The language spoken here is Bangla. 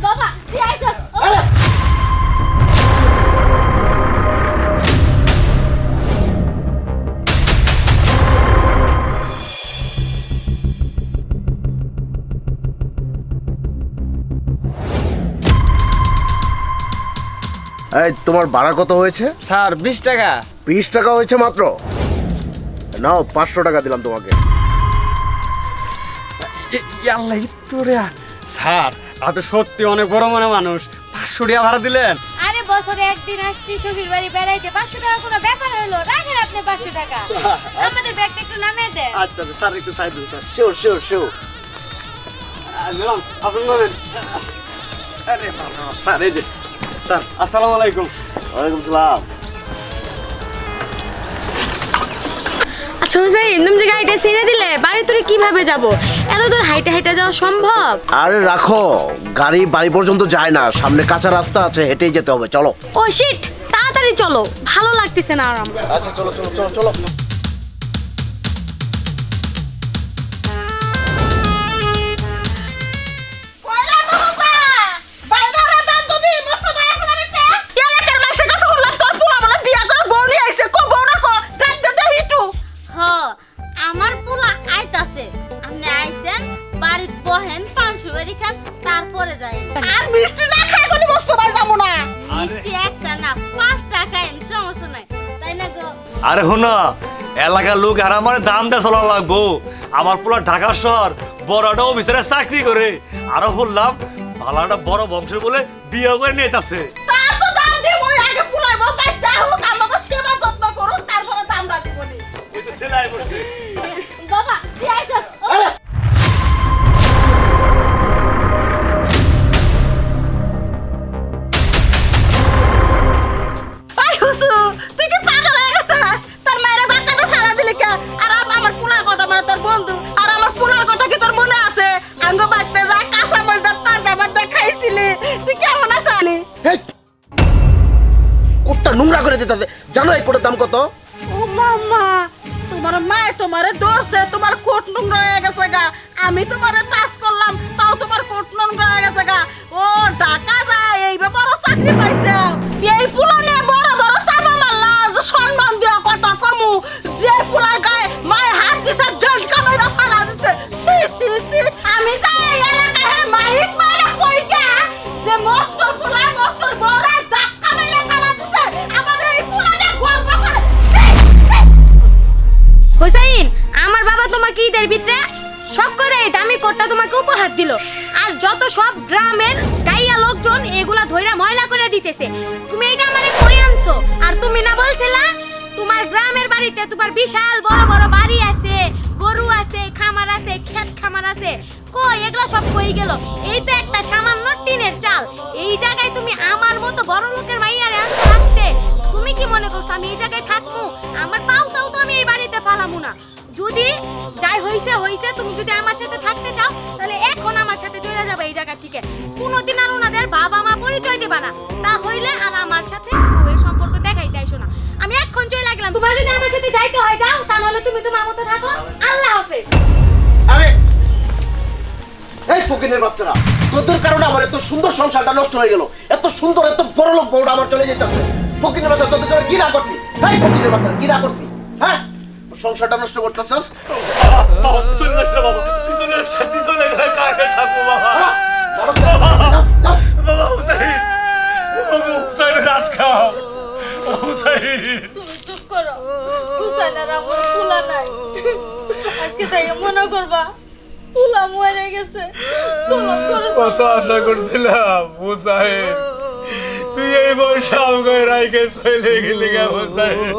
বাবা তুই আইছস এই তোমার ভাড়া কত হয়েছে? স্যার 20 টাকা। 20 টাকা হয়েছে মাত্র? নাও 500 টাকা দিলাম তোমাকে। আল্লাহ তোরে স্যার আপনি সত্যি অনেক বড় মনে মানুষ, 500 টাকা ভাড়া দিলেন। আরে বছরে একদিন আসছি শ্বশুর বাড়ি বেড়াইতে 500 টাকা কোনো ব্যাপার হলো? রাখেন আপনি 500 টাকা। আমাদের ব্যাগটা একটু নামিয়ে দেন। আচ্ছা স্যার একটু সাইড দিন স্যার। Sure sure sure. নিলাম আপনি নেবেন। আরে বাবা স্যার এই যে স্যার আসসালামু আলাইকুম। ওয়ালাইকুম সালাম। আচ্ছা হুসাইন তুমি যে গাড়িটা ছেড়ে দিলে বাড়ি তোরে কিভাবে যাব? এত দূর হাইটে হাইটে যাওয়া সম্ভব? আরে রাখো, গাড়ি বাড়ি পর্যন্ত যায় না, সামনে কাঁচা রাস্তা আছে, হেঁটেই যেতে হবে। চলো। ও শিট, তাড়াতাড়ি চলো, ভালো লাগতেছে না আর আমার। আচ্ছা চলো চলো চলো চলো। আমার পোলা আইতাছে, আপনি আইছেন বাড়িত বহেন 500 বাড়ি খান তারপরে যাই। আর মিষ্টি না খাই কোনি মস্ত ভাই যাবো না। মিষ্টি একটা না 5টা খাইন, সমস্যা নাই, তাই না গো? আরে হুনা এলাকার লোক আর আমার দাম দিয়ে চলা লাগবো। আমার পুরো ঢাকা শহর বড় একটা অফিসারে চাকরি করে, আরো বললাম ভালো একটা বড় বংশের বলে বিয়ে করে নিয়ে যাচ্ছে। তার তো দাম দিব, ওই আগে পুলাইবো বাইতে হোক, আমাকে সেবা যত্ন করুন, তারপরে দামটা দিবনি। ওই তো সেলাই করছে। বাবা তুই আইছস আই হুসু, তুই কি পাগল হয়ে গেছিস? তোর মায়েরা ধাক্কাতে ফেলা দিলি কে? আর আমার পুলার কথা মানে তোর বন্ধু, আর আমার পুলার কথা কি তোর মনে আছে? আঙ্গ বাইতে যা কাঁচা মজদা তার দাবার দেখাইছিলি, তুই কেমন আছিস? এই কোটটা নোংরা করে দিতে হবে। জানো এই কোটের দাম কত? ও মামা, তোমার মায়ে তোমারে দৌড়ছে, তোমার কোট নোংরা হয়ে গেছে গা। আমি তোমারে টাচ করলাম, তাও তোমার কোট নোংরা হয়ে গেছে গা। ও ঢাকা যায়, এই বড় চাকরি পাইছে, এই পুলানে বড় বড় চাপা মারলা, যে সম্মান দেওয়া কথা কমু, যে পুলার গায়ে মায়ে হাত দিছে, জল কামাইরা ফালা দিছে। সি সি সি, আমি যাই এই এলাকায় মাইক মাইরা কই গে, যে মস্তর পুলা মস্তর বড় ধাক্কা মাইরা ফালা দিছে, আমাদের এই পুলানে গল্প করে। হুসাইন, আমার বাবা তোমাকে ঈদের ভিতরে সব করে এই দামি কোটটা তোমাকে উপহার দিল, আর যত সব গ্রামের গাইয়া লোকজন এগুলা ধইরা ময়লা করে দিতেছে। তুমি এটা আমারে কই আনছো? আর তুমি না বলছিলা তোমার গ্রামের বাড়িতে তোমার বিশাল বড় বড় বাড়ি আছে, গরু আছে, খামার আছে, ক্ষেত খামার আছে, কই এগুলা সব কই গেল? এই তো একটা সামান্য টিনের চাল, এই জায়গায় তুমি আমার মতো বড় লোকের মাইয়ারে আনতে রাখতে। তুমি কি মনে করছো আমি এই জায়গায় থাকবো? আমার পাউটাও তো আমি এই বাড়িতে ফালামু না। যদি যাই হইছে হইছে, তুমি যদি আমার সাথে থাকতে চাও তাহলে এখন আমার সাথে চলে যাবে এই জায়গা থেকে। কোনোদিন আর ওনাদের বাবা মা পরিচয় দিবা না, তা হইলে আর আমার সাথে ওই সম্পর্ক দেখাইতে আইসো না। আমি এখন চলে লাগলাম, তোমার যদি আমার সাথে যাইতে হয় যাও, তা নাহলে তুমি তোমার মতো থাকো। আল্লাহ হাফেজ। আরে এই ফকিনের বাচ্চারা, তোদের কারণে আমার এত সুন্দর সংসারটা নষ্ট হয়ে গেল। এত সুন্দর এত বড় লোক বউটা আমার চলে যেতেছে। ফকিনের বাচ্চা, তোদের জন্য কি না করছি? এই ফকিনের বাচ্চা কি না করছি? হ্যাঁ, সংসারটা নষ্ট করতেছস। বাবা চলে আসো বাবা, পিছনে সাথে চলে গেলে কাকে থাকবো বাবা। বাবা হুসাইন, বাবা হুসাইন রাত খাও। হুসাইন তুমি চুপ করো, হুসাইন আর আমার পোলা নাই। আজকে তাই মনে করবা পোলা মরে গেছে। চলো করে কত আশা করছিলাম হুসাইন, তুই এই বয়সে আমাকে রাইকে চলে গেলি গা হুসাইন।